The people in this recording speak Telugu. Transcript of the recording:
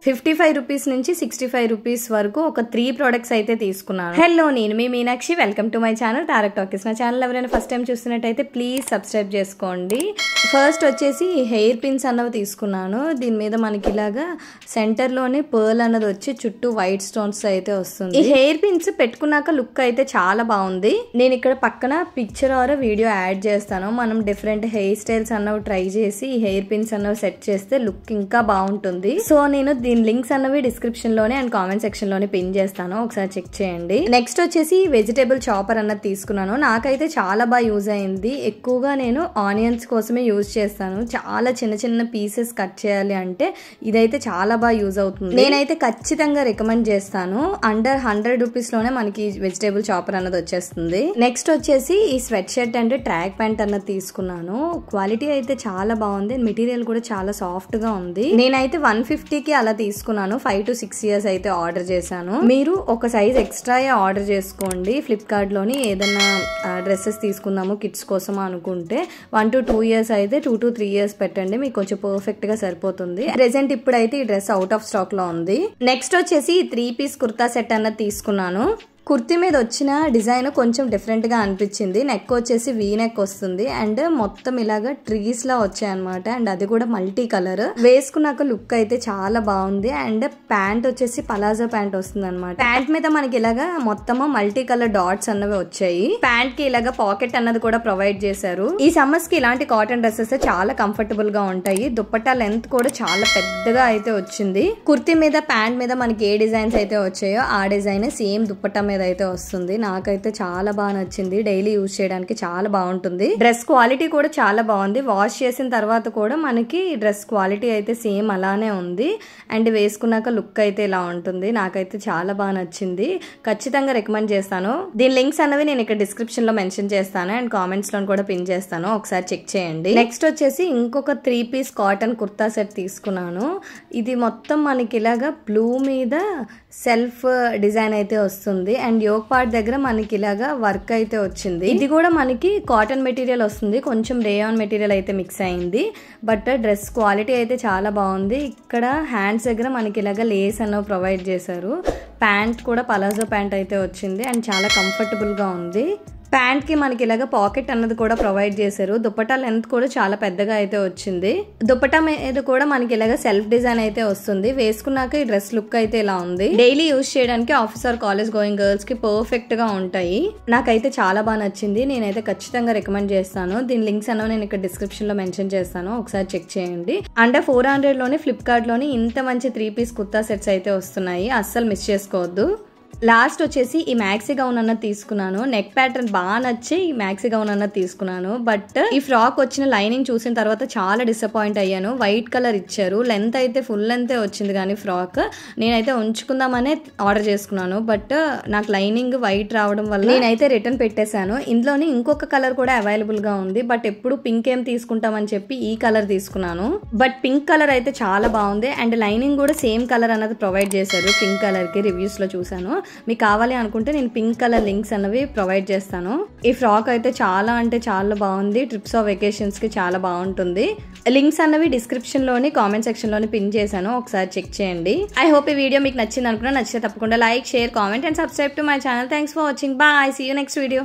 55 రూపీస్ నుంచి 65 రూపీస్ వరకు ఒక 3 ప్రొడక్ట్స్ అయితే తీసుకున్నాను. హలో, నేను మీ Meenakshi. Welcome to my channel Tarak talkies. నా ఛానల్ ఎవరైనా ఫస్ట్ టైం చూస్తున్నట్టయితే ప్లీజ్ సబ్స్క్రైబ్ చేసుకోండి. ఫస్ట్ వచ్చేసి హెయిర్ పిన్స్ అన్నవి తీసుకున్నాను. దీని మీద మనకి ఇలాగా సెంటర్లోనే పర్ల్ అన్నది వచ్చి చుట్టూ వైట్ స్టోన్స్ అయితే వస్తుంది. ఈ హెయిర్ పిన్స్ పెట్టుకున్నాక లుక్ అయితే చాలా బాగుంది. నేను ఇక్కడ పక్కన పిక్చర్ ఆర్ వీడియో యాడ్ చేస్తాను. మనం డిఫరెంట్ హెయిర్ స్టైల్స్ అన్నవి ట్రై చేసి ఈ హెయిర్ పిన్స్ అన్నవి సెట్ చేస్తే లుక్ ఇంకా బాగుంటుంది. సో నేను దీని లింక్స్ అన్నవి డిస్క్రిప్షన్ లోనే అండ్ కామెంట్ సెక్షన్ లోనే పిన్ చేస్తాను, ఒకసారి చెక్ చేయండి. నెక్స్ట్ వచ్చేసి వెజిటేబుల్ చాపర్ అన్నది తీసుకున్నాను. నాకైతే చాలా బాగా యూజ్ అయింది. ఎక్కువగా నేను ఆనియన్స్ కోసమే యూజ్ చేస్తాను. చాలా చిన్న చిన్న పీసెస్ కట్ చేయాలి అంటే ఇదైతే చాలా బాగా యూజ్ అవుతుంది. నేనైతే ఖచ్చితంగా రికమెండ్ చేస్తాను. అండర్ 100 రూపీస్ లోనే మనకి వెజిటేబుల్ చాపర్ అన్నది వచ్చేస్తుంది. నెక్స్ట్ వచ్చేసి ఈ స్వెట్ షర్ట్ అంటే ట్రాక్ ప్యాంట్ అన్నది తీసుకున్నాను. క్వాలిటీ అయితే చాలా బాగుంది. మెటీరియల్ కూడా చాలా సాఫ్ట్ గా ఉంది. నేనైతే 150కి అలా తీసుకున్నాను. 5 to 6 years అయితే ఆర్డర్ చేశాను. మీరు ఒక సైజ్ ఎక్స్ట్రా ఆర్డర్ చేసుకోండి. ఫ్లిప్కార్ట్ లోని ఏదైనా డ్రెస్సెస్ తీసుకుందాము కిడ్స్ కోసం అనుకుంటే 1 to 2 years అయితే 2 to 3 years పెట్టండి, మీకు కొంచెం పర్ఫెక్ట్ గా సరిపోతుంది. ప్రెసెంట్ ఇప్పుడైతే ఈ డ్రెస్ అవుట్ ఆఫ్ స్టాక్ లో ఉంది. నెక్స్ట్ వచ్చేసి 3 piece కుర్తా సెట్ అన్నది తీసుకున్నాను. కుర్తీ మీద వచ్చిన డిజైన్ కొంచెం డిఫరెంట్ గా అనిపించింది. నెక్ వచ్చేసి వీ నెక్ వస్తుంది అండ్ మొత్తం ఇలాగా ట్రీస్ లా వచ్చాయి అనమాట. అండ్ అది కూడా మల్టీ కలర్. వేసుకున్నాక లుక్ అయితే చాలా బాగుంది. అండ్ ప్యాంట్ వచ్చేసి పలాజో ప్యాంట్ వస్తుంది అనమాట. ప్యాంట్ మీద మనకి ఇలాగా మొత్తము మల్టీ కలర్ డాట్స్ అన్నవి వచ్చాయి. ప్యాంట్ కి ఇలాగా పాకెట్ అన్నది కూడా ప్రొవైడ్ చేశారు. ఈ సమ్మర్స్ కి ఇలాంటి కాటన్ డ్రెస్సెస్ చాలా కంఫర్టబుల్ గా ఉంటాయి. దుప్పట్టా లెంత్ కూడా చాలా పెద్దగా అయితే వచ్చింది. కుర్తీ మీద ప్యాంట్ మీద మనకి ఏ డిజైన్స్ అయితే వచ్చాయో ఆ డిజైన్ సేమ్ దుప్పట్టా మీద అయితే వస్తుంది. నాకైతే చాలా బాగా నచ్చింది. డైలీ యూజ్ చేయడానికి చాలా బాగుంటుంది. డ్రెస్ క్వాలిటీ కూడా చాలా బాగుంది. వాష్ చేసిన తర్వాత కూడా మనకి డ్రెస్ క్వాలిటీ అయితే సేమ్ అలానే ఉంది. అండ్ వేసుకున్నాక లుక్ అయితే ఇలా ఉంటుంది. నాకైతే చాలా బాగా నచ్చింది. ఖచ్చితంగా రికమెండ్ చేస్తాను. దీని లింక్స్ అనేవి నేను ఇక్కడ డిస్క్రిప్షన్ లో మెన్షన్ చేస్తాను అండ్ కామెంట్స్ లో కూడా పిన్ చేస్తాను, ఒకసారి చెక్ చేయండి. నెక్స్ట్ వచ్చేసి ఇంకొక 3 piece కాటన్ కుర్తా సెట్ తీసుకున్నాను. ఇది మొత్తం మనకి ఇలాగా బ్లూ మీద సెల్ఫ్ డిజైన్ అయితే వస్తుంది అండ్ యోక్ పార్ట్ దగ్గర మనకి ఇలాగా వర్క్ అయితే వచ్చింది. ఇది కూడా మనకి కాటన్ మెటీరియల్ వస్తుంది, కొంచెం రేయాన్ మెటీరియల్ అయితే మిక్స్ అయింది. బట్ డ్రెస్ క్వాలిటీ అయితే చాలా బాగుంది. ఇక్కడ హ్యాండ్స్ దగ్గర మనకి ఇలాగా లేస్ అన్నవి ప్రొవైడ్ చేశారు. ప్యాంట్ కూడా పలాజో ప్యాంట్ అయితే వచ్చింది అండ్ చాలా కంఫర్టబుల్ గా ఉంది. ప్యాంట్ కి మనకి ఇలాగ పాకెట్ అన్నది కూడా ప్రొవైడ్ చేశారు. దుపట్టా లెంత్ కూడా చాలా పెద్దగా అయితే వచ్చింది. దుపట్టా మీద కూడా మనకి ఇలాగ సెల్ఫ్ డిజైన్ అయితే వస్తుంది. వేసుకున్నాక ఈ డ్రెస్ లుక్ అయితే ఇలా ఉంది. డైలీ యూజ్ చేయడానికి office or college going girls కి పర్ఫెక్ట్ గా ఉంటాయి. నాకైతే చాలా బాగా నచ్చింది. నేనైతే ఖచ్చితంగా రికమెండ్ చేస్తాను. దీని లింక్స్ అన్నవి నేను ఇక్కడ డిస్క్రిప్షన్ లో మెన్షన్ చేస్తాను, ఒకసారి చెక్ చేయండి. అండర్ 400 లోని ఫ్లిప్కార్ట్ లోని ఇంత మంచి 3 piece కుర్తా సెట్స్ అయితే వస్తున్నాయి, అస్సలు మిస్ చేసుకోవద్దు. లాస్ట్ వచ్చేసి ఈ మ్యాక్సీ గౌన్ అన్నది తీసుకున్నాను. నెక్ ప్యాటర్న్ బాగా నచ్చి ఈ మ్యాక్సీ గౌన్ అన్నది తీసుకున్నాను. బట్ ఈ ఫ్రాక్ వచ్చిన లైనింగ్ చూసిన తర్వాత చాలా డిసప్పాయింట్ అయ్యాను. వైట్ కలర్ ఇచ్చారు, లెంత్ అయితే ఫుల్ లెంత్ వచ్చింది కానీ ఫ్రాక్ నేనైతే ఉంచుకుందామనే ఆర్డర్ చేసుకున్నాను. బట్ నాకు లైనింగ్ వైట్ రావడం వల్ల నేనైతే రిటర్న్ పెట్టేశాను. ఇందులోని ఇంకొక కలర్ కూడా అవైలబుల్ గా ఉంది. బట్ ఎప్పుడు పింక్ ఏం తీసుకుంటామని చెప్పి ఈ కలర్ తీసుకున్నాను. బట్ పింక్ కలర్ అయితే చాలా బాగుంది అండ్ లైనింగ్ కూడా సేమ్ కలర్ అన్నది ప్రొవైడ్ చేశారు. పింక్ కలర్ కి రివ్యూస్ లో చూసాను. మీకు కావాలి అనుకుంటే నేను పింక్ కలర్ లింక్స్ అన్నవి ప్రొవైడ్ చేస్తాను. ఈ ఫ్రాక్ అయితే చాలా అంటే చాలా బాగుంది. ట్రిప్స్ ఆఫ్ వెకేషన్స్ కి చాలా బాగుంటుంది. లింక్స్ అన్నవి డిస్క్రిప్షన్ లోని కామెంట్ సెక్షన్ లోని పిన్ చేశాను, ఒకసారి చెక్ చేయండి. ఐ హోప్ ఈ వీడియో మీకు నచ్చింది అనుకున్నా. నచ్చితే తప్పకుండా like, share, comment and subscribe to my channel. Thanks for watching. Bye. See you next video.